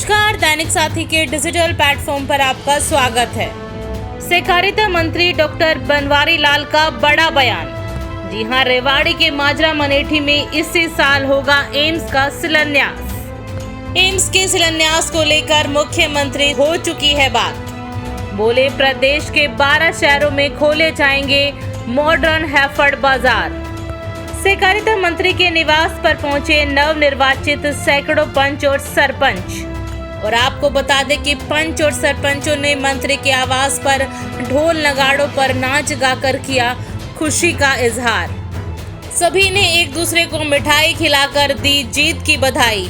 नमस्कार, दैनिक साथी के डिजिटल प्लेटफॉर्म पर आपका स्वागत है। सहकारिता मंत्री डॉक्टर बनवारी लाल का बड़ा बयान। जी हां, रेवाड़ी के माजरा मनेठी में इसी साल होगा एम्स का शिलान्यास। एम्स के शिलान्यास को लेकर मुख्यमंत्री हो चुकी है बात। बोले, प्रदेश के 12 शहरों में खोले जाएंगे मॉडर्न हैफर्ड बाजार। सहकारिता मंत्री के निवास पर पहुंचे नवनिर्वाचित सैकड़ों पंच और सरपंच। और आपको बता दें कि पंच और सरपंचों ने मंत्री के आवास पर ढोल नगाड़ों पर नाच गाकर किया खुशी का इजहार। सभी ने एक दूसरे को मिठाई खिलाकर दी जीत की बधाई।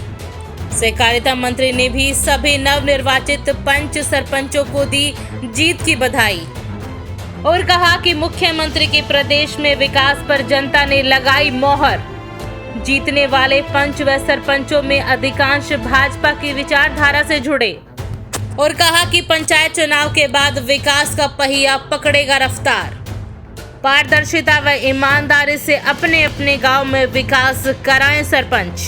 सहकारिता मंत्री ने भी सभी नवनिर्वाचित पंच सरपंचों को दी जीत की बधाई और कहा कि मुख्यमंत्री के प्रदेश में विकास पर जनता ने लगाई मोहर। जीतने वाले पंच व सरपंचों में अधिकांश भाजपा की विचारधारा से जुड़े और कहा कि पंचायत चुनाव के बाद विकास का पहिया पकड़ेगा रफ्तार। पारदर्शिता व ईमानदारी से अपने अपने गांव में विकास कराएं सरपंच।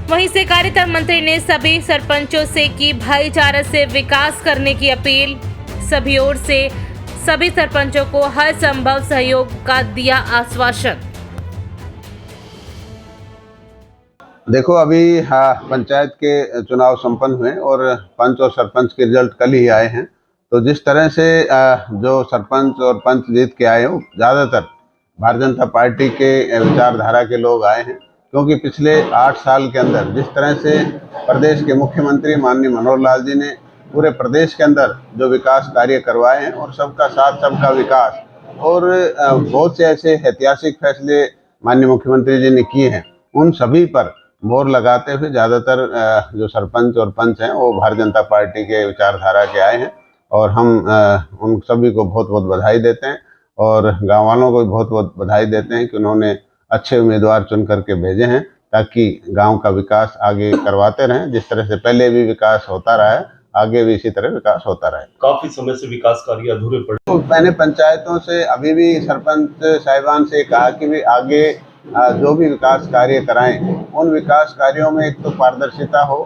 वहीं सहकारिता मंत्री ने सभी सरपंचों से की भाईचारे से विकास करने की अपील। सभी ओर से सभी सरपंचों को हर संभव सहयोग का दिया आश्वासन। देखो, अभी पंचायत के चुनाव संपन्न हुए और पंच और सरपंच के रिजल्ट कल ही आए हैं। तो जिस तरह से जो सरपंच और पंच जीत के आए हो, ज़्यादातर भारतीय जनता पार्टी के विचारधारा के लोग आए हैं। क्योंकि पिछले 8 साल के अंदर जिस तरह से प्रदेश के मुख्यमंत्री माननीय मनोहर लाल जी ने पूरे प्रदेश के अंदर जो विकास कार्य करवाए हैं और सबका साथ सबका विकास और बहुत से ऐसे ऐतिहासिक फैसले माननीय मुख्यमंत्री जी ने किए हैं, उन सभी पर मोहर लगाते हुए ज़्यादातर जो सरपंच और पंच हैं वो भारतीय जनता पार्टी के विचारधारा के आए हैं। और हम उन सभी को बहुत बहुत बधाई देते हैं और गाँव वालों को भी बहुत बहुत बधाई देते हैं कि उन्होंने अच्छे उम्मीदवार चुन करके भेजे हैं ताकि गाँव का विकास आगे करवाते रहें। जिस तरह से पहले भी विकास होता रहा है, आगे भी इसी तरह विकास होता रहे। काफी समय से विकास कार्य अधूरे पड़े। तो मैंने पंचायतों से अभी भी सरपंच साहिबान से कहा कि भी आगे जो भी विकास कार्य कराएं, उन विकास कार्यों में एक तो पारदर्शिता हो,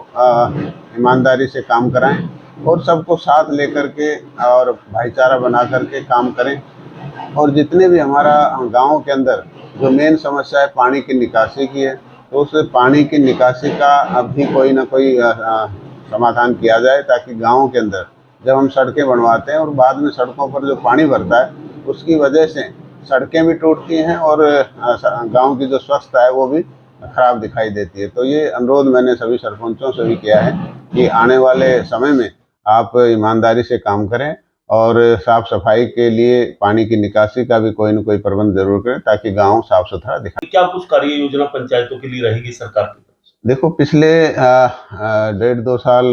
ईमानदारी से काम कराएं और सबको साथ लेकर के और भाईचारा बना करके काम करें। और जितने भी हमारा गाँव के अंदर जो मेन समस्या है पानी की निकासी की है, तो उस पानी की निकासी का अभी कोई ना कोई समाधान किया जाए ताकि गाँव के अंदर जब हम सड़कें बनवाते हैं और बाद में सड़कों पर जो पानी भरता है उसकी वजह से सड़कें भी टूटती हैं और गांव की जो स्वच्छता है वो भी खराब दिखाई देती है। तो ये अनुरोध मैंने सभी सरपंचों से भी किया है कि आने वाले समय में आप ईमानदारी से काम करें और साफ सफाई के लिए पानी की निकासी का भी कोई न कोई प्रबंध जरूर करें ताकि गाँव साफ सुथरा दिखाई। क्या कुछ कार्य योजना पंचायतों के लिए रहेगी सरकार की? देखो, पिछले 1.5-2 साल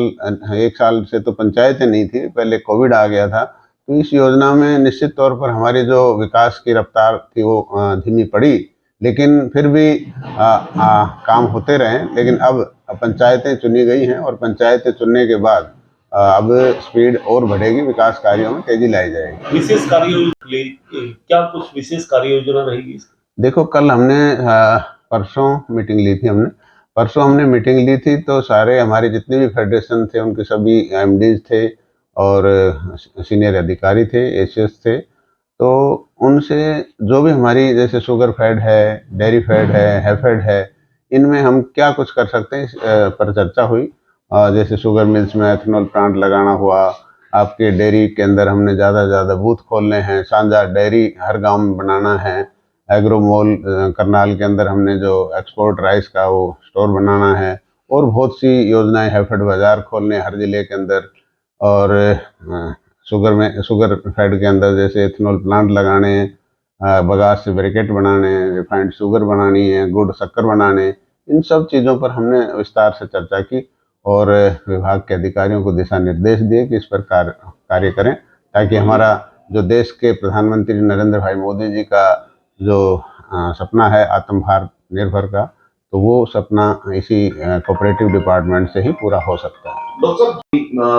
1 साल से तो पंचायतें नहीं थी, पहले कोविड आ गया था। तो इस योजना में निश्चित तौर पर हमारी जो विकास की रफ्तार थी वो धीमी पड़ी, लेकिन फिर भी काम होते रहे। लेकिन अब पंचायतें चुनी गई हैं और पंचायतें चुनने के बाद अब स्पीड और बढ़ेगी, विकास कार्यों में तेजी लाई जाएगी। विशेष कार्य क्या कुछ विशेष कार्य योजना रहेगी? देखो, कल हमने परसों मीटिंग ली थी तो सारे हमारे जितने भी फेडरेशन थे उनके सभी एमडीज थे और सीनियर अधिकारी थे, एसीएस थे। तो उनसे जो भी हमारी जैसे शुगर फैड है, डेयरी फैड है, हैफेड है, इनमें हम क्या कुछ कर सकते हैं इस पर चर्चा हुई। जैसे शुगर मिल्स में एथेनॉल प्लांट लगाना हुआ, आपके डेयरी के अंदर हमने ज़्यादा से ज़्यादा बूथ खोलने हैं, साझा डेयरी हर गाँव में बनाना है, एग्रो मॉल करनाल के अंदर हमने जो एक्सपोर्ट राइस का वो स्टोर बनाना है और बहुत सी योजनाएं हैफेड बाजार खोलने हर जिले के अंदर। और शुगर फैड के अंदर जैसे एथेनॉल प्लांट लगाने, बगास से ब्रिकेट बनाने, रिफाइंड शुगर बनानी है, गुड़ शक्कर बनाने, इन सब चीज़ों पर हमने विस्तार से चर्चा की और विभाग के अधिकारियों को दिशा निर्देश दिए कि इस पर कार्य करें ताकि हमारा जो देश के प्रधानमंत्री नरेंद्र भाई मोदी जी का जो सपना है आत्मभार निर्भर का, तो वो सपना इसी कोऑपरेटिव डिपार्टमेंट से ही पूरा हो सकता है। दोस्तों,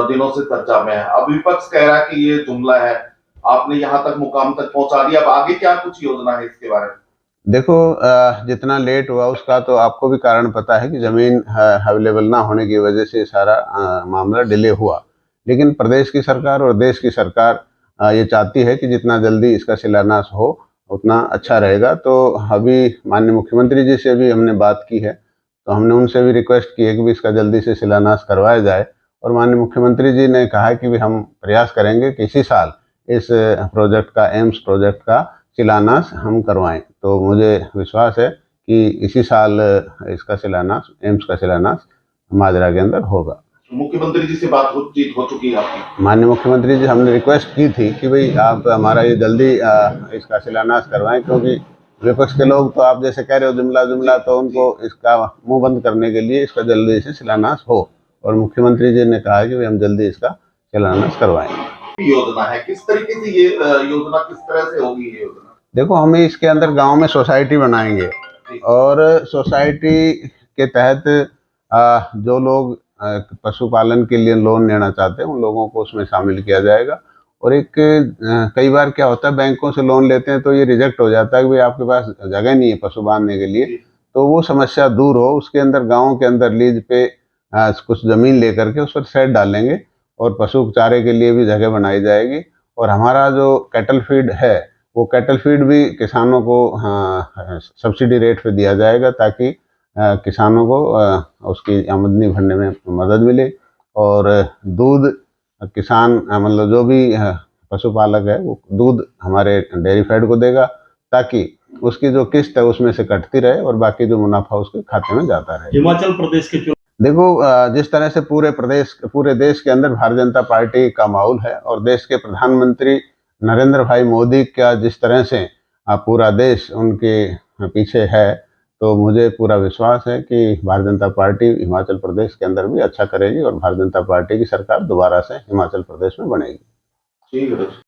दिनों से चर्चा में है, अब विपक्ष कह रहा है कि ये जुमला है, आपने यहाँ तक मुकाम तक पहुंचा दिया, अब आगे क्या कुछ योजना है इसके बारे में? देखो जितना लेट हुआ उसका तो आपको भी कारण पता है कि ज़मीन अवेलेबल ना होने की वजह से सारा मामला डिले हुआ। लेकिन प्रदेश की सरकार और देश की सरकार ये चाहती है कि जितना जल्दी इसका शिलान्यास हो उतना अच्छा रहेगा। तो अभी माननीय मुख्यमंत्री जी से भी हमने बात की है, तो हमने उनसे भी रिक्वेस्ट की है कि भी इसका जल्दी से शिलान्यास करवाया जाए। और माननीय मुख्यमंत्री जी ने कहा है कि भी हम प्रयास करेंगे कि इसी साल इस प्रोजेक्ट का, एम्स प्रोजेक्ट का शिलान्यास हम करवाएं। तो मुझे विश्वास है कि इसी साल इसका शिलान्यास, एम्स का शिलान्यास माजरा के अंदर होगा। मुख्यमंत्री जी से बातचीत हो चुकी है आपकी? माननीय मुख्यमंत्री जी हमने रिक्वेस्ट की थी कि भाई आप हमारा ये जल्दी इसका शिलान्यास करवाएं, क्योंकि विपक्ष के लोग तो आप जैसे कह रहे हो जुमला जुमला, तो उनको इसका मुंह बंद करने के लिए इसका जल्दी से शिलान्यास हो। और मुख्यमंत्री जी ने कहा कि भाई हम जल्दी इसका शिलान्यास करवाएंगे। योजना है, किस तरीके से ये योजना किस तरह से होगी ये योजना? देखो, हम इसके अंदर गांव में सोसाइटी बनाएंगे और सोसाइटी के तहत जो लोग पशुपालन के लिए लोन लेना चाहते हैं उन लोगों को उसमें शामिल किया जाएगा। और एक कई बार क्या होता है, बैंकों से लोन लेते हैं तो ये रिजेक्ट हो जाता है कि भाई आपके पास जगह नहीं है पशु बांधने के लिए। तो वो समस्या दूर हो, उसके अंदर गाँव के अंदर लीज पे कुछ ज़मीन लेकर के उस पर शेड डालेंगे और पशु चारे के लिए भी जगह बनाई जाएगी। और हमारा जो कैटल फीड है वो कैटल फीड भी किसानों को सब्सिडी रेट पे दिया जाएगा, ताकि किसानों को उसकी आमदनी भरने में मदद मिले। और दूध किसान मतलब जो भी पशुपालक है वो दूध हमारे डेयरी फेड को देगा, ताकि उसकी जो किस्त है उसमें से कटती रहे और बाकी जो मुनाफा उसके खाते में जाता रहे। हिमाचल प्रदेश के देखो, जिस तरह से पूरे देश के अंदर भारतीय जनता पार्टी का माहौल है और देश के प्रधानमंत्री नरेंद्र भाई मोदी का जिस तरह से पूरा देश उनके पीछे है, तो मुझे पूरा विश्वास है कि भारतीय जनता पार्टी हिमाचल प्रदेश के अंदर भी अच्छा करेगी और भारतीय जनता पार्टी की सरकार दोबारा से हिमाचल प्रदेश में बनेगी। ठीक है।